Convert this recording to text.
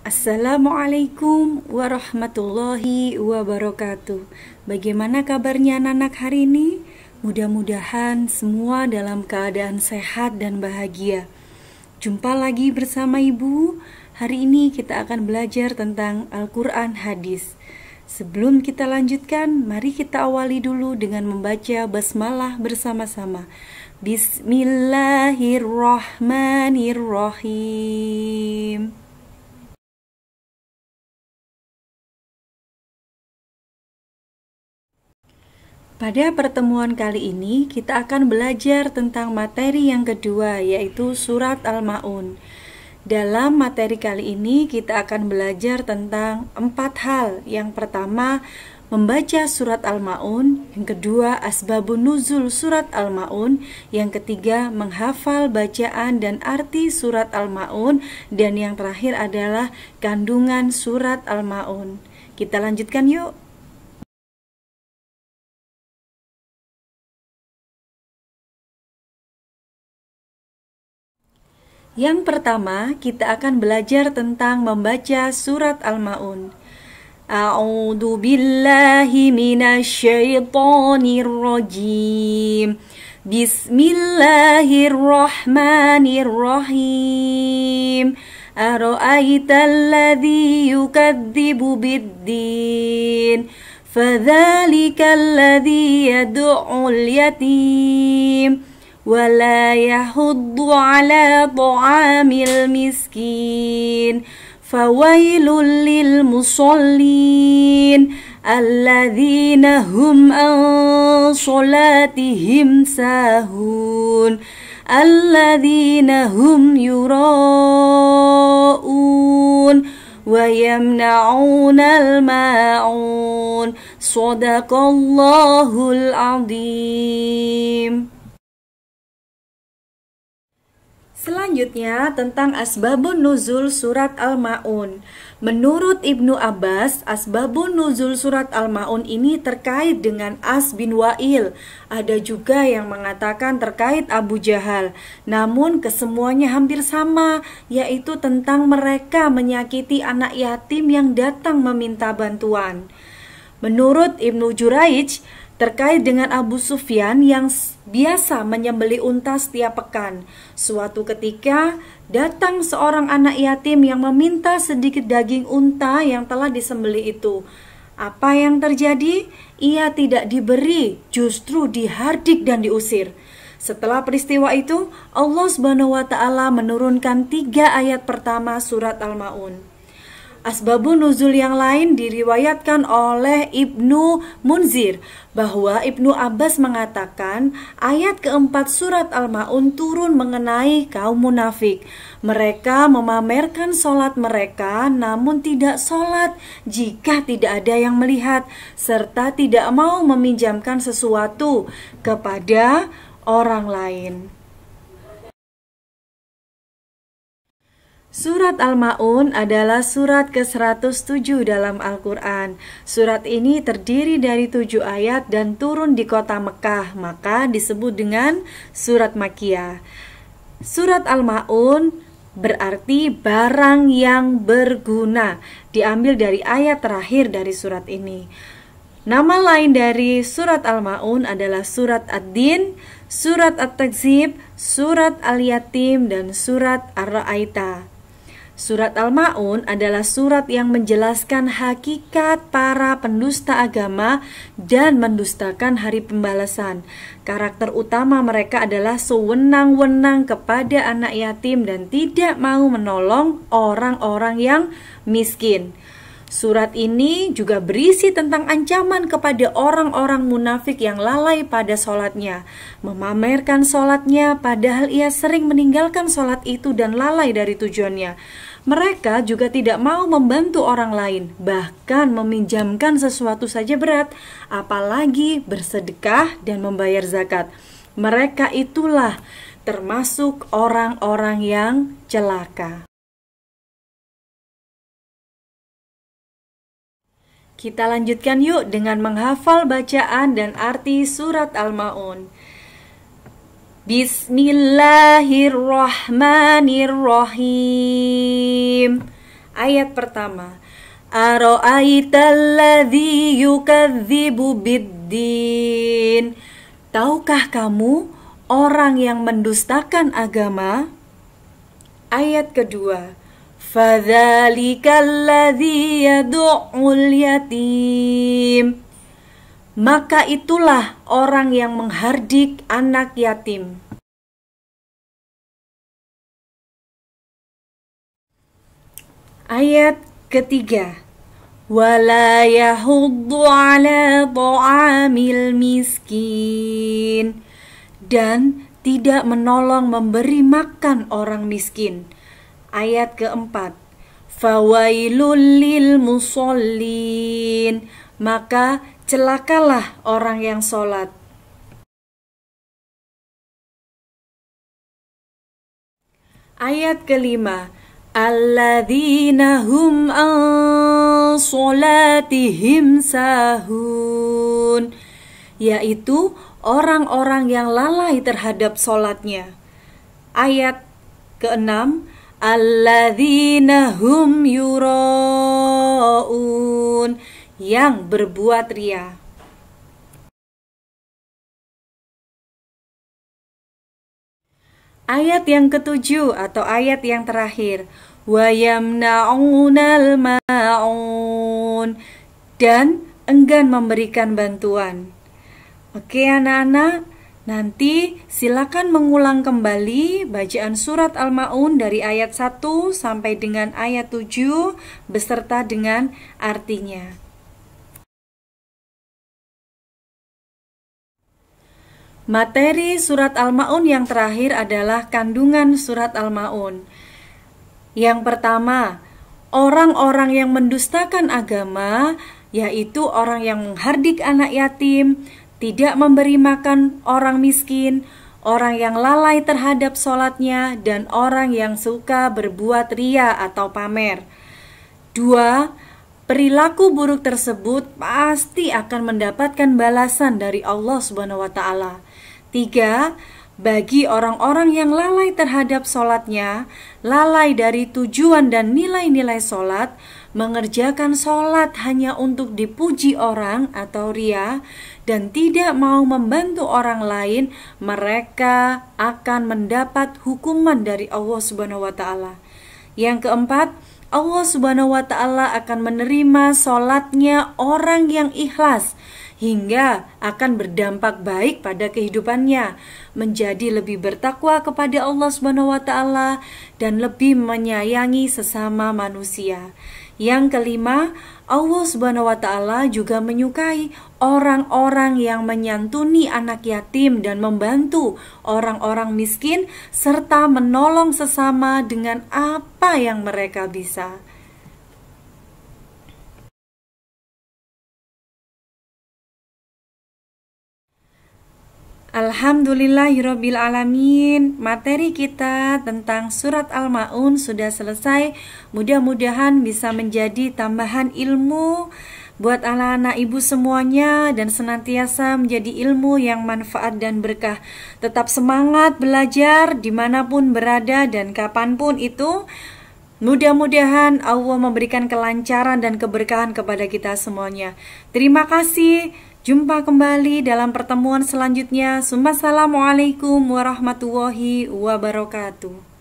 Assalamualaikum warahmatullahi wabarakatuh. Bagaimana kabarnya anak-anak hari ini? Mudah-mudahan semua dalam keadaan sehat dan bahagia. Jumpa lagi bersama Ibu. Hari ini kita akan belajar tentang Al-Quran Hadis. Sebelum kita lanjutkan, mari kita awali dulu dengan membaca basmalah bersama-sama. Bismillahirrahmanirrahim. Pada pertemuan kali ini, kita akan belajar tentang materi yang kedua, yaitu Surat Al-Ma'un. Dalam materi kali ini, kita akan belajar tentang 4 hal. Yang pertama, membaca Surat Al-Ma'un. Yang kedua, asbabun nuzul Surat Al-Ma'un. Yang ketiga, menghafal bacaan dan arti Surat Al-Ma'un. Dan yang terakhir adalah kandungan Surat Al-Ma'un. Kita lanjutkan yuk. Yang pertama, kita akan belajar tentang membaca Surat Al-Ma'un. A'udzu billahi minasyaitonir rajim. Bismillahirrahmanirrahim. Ara'aital ladzi yukadzibu biddin. Fadzalikal ladzi yad'ul yatim. ولا يحض على طعام المسكين فويل للمصلين الذين هم عن صلاتهم ساهون الذين هم يراءون ويمنعون الماعون صدق الله العظيم. Selanjutnya tentang asbabun nuzul surat Al-Ma'un. Menurut Ibnu Abbas, asbabun nuzul surat Al-Ma'un ini terkait dengan As bin Wa'il. Ada juga yang mengatakan terkait Abu Jahal. Namun kesemuanya hampir sama, yaitu tentang mereka menyakiti anak yatim yang datang meminta bantuan. Menurut Ibnu Juraij, terkait dengan Abu Sufyan yang biasa menyembeli unta setiap pekan. Suatu ketika datang seorang anak yatim yang meminta sedikit daging unta yang telah disembeli itu. Apa yang terjadi? Ia tidak diberi, justru dihardik dan diusir. Setelah peristiwa itu, Allah Subhanahu wa taala menurunkan 3 ayat pertama surat Al-Ma'un. Asbabun nuzul yang lain diriwayatkan oleh Ibnu Munzir bahwa Ibnu Abbas mengatakan ayat keempat surat Al-Ma'un turun mengenai kaum munafik. Mereka memamerkan sholat mereka namun tidak sholat jika tidak ada yang melihat, serta tidak mau meminjamkan sesuatu kepada orang lain. Surat Al-Ma'un adalah surat ke-107 dalam Al-Quran. Surat ini terdiri dari 7 ayat dan turun di kota Mekah, maka disebut dengan surat Makkiyah. Surat Al-Ma'un berarti barang yang berguna, diambil dari ayat terakhir dari surat ini. Nama lain dari surat Al-Ma'un adalah surat Ad-Din, surat At-Takzib, surat Al-Yatim, dan surat Ar-Ra'aita. Surat Al-Ma'un adalah surat yang menjelaskan hakikat para pendusta agama dan mendustakan hari pembalasan. Karakter utama mereka adalah sewenang-wenang kepada anak yatim dan tidak mau menolong orang-orang yang miskin. Surat ini juga berisi tentang ancaman kepada orang-orang munafik yang lalai pada sholatnya, memamerkan sholatnya padahal ia sering meninggalkan sholat itu dan lalai dari tujuannya. Mereka juga tidak mau membantu orang lain, bahkan meminjamkan sesuatu saja berat, apalagi bersedekah dan membayar zakat. Mereka itulah termasuk orang-orang yang celaka. Kita lanjutkan yuk dengan menghafal bacaan dan arti surat Al-Ma'un. Bismillahirrahmanirrahim. Ayat pertama. Ara'aitalladzi yukadzibu biddin. Tahukah kamu orang yang mendustakan agama? Ayat kedua. Fadzalikalladzi yad'ul yatim. Maka itulah orang yang menghardik anak yatim. Ayat ketiga. Wala yahuddu ala ta'amil miskin. Dan tidak menolong memberi makan orang miskin. Ayat keempat. Fawailul lil musallin. Maka celakalah orang yang sholat. Ayat kelima. Alladzina hum an sholatihim sahun. Yaitu orang-orang yang lalai terhadap sholatnya. Ayat keenam. Alladzina hum yura'un. Yang berbuat ria. Ayat yang ketujuh atau ayat yang terakhir. Wa yamna'unal ma'un. Dan enggan memberikan bantuan. Oke anak-anak, nanti silakan mengulang kembali bacaan surat Al-Ma'un dari ayat 1 sampai dengan ayat 7 beserta dengan artinya. Materi surat Al-Ma'un yang terakhir adalah kandungan surat Al-Ma'un. Yang pertama, orang-orang yang mendustakan agama, yaitu orang yang menghardik anak yatim, tidak memberi makan orang miskin, orang yang lalai terhadap sholatnya, dan orang yang suka berbuat ria atau pamer. 2. Perilaku buruk tersebut pasti akan mendapatkan balasan dari Allah Subhanahu wa Ta'ala. 3. Bagi orang-orang yang lalai terhadap sholatnya, lalai dari tujuan dan nilai-nilai sholat, mengerjakan sholat hanya untuk dipuji orang atau ria, dan tidak mau membantu orang lain, mereka akan mendapat hukuman dari Allah Subhanahu wa Ta'ala. Yang keempat, Allah Subhanahu wa Ta'ala akan menerima sholatnya orang yang ikhlas, hingga akan berdampak baik pada kehidupannya, menjadi lebih bertakwa kepada Allah Subhanahu wa Ta'ala dan lebih menyayangi sesama manusia. Yang kelima, Allah Subhanahu wa Ta'ala juga menyukai orang-orang yang menyantuni anak yatim dan membantu orang-orang miskin serta menolong sesama dengan apa yang mereka bisa. Alhamdulillahirabbil alamin. Materi kita tentang surat Al-Ma'un sudah selesai. Mudah-mudahan bisa menjadi tambahan ilmu buat anak-anak ibu semuanya dan senantiasa menjadi ilmu yang manfaat dan berkah. Tetap semangat belajar dimanapun berada dan kapanpun itu. Mudah-mudahan Allah memberikan kelancaran dan keberkahan kepada kita semuanya. Terima kasih. Jumpa kembali dalam pertemuan selanjutnya. Wassalamualaikum warahmatullahi wabarakatuh.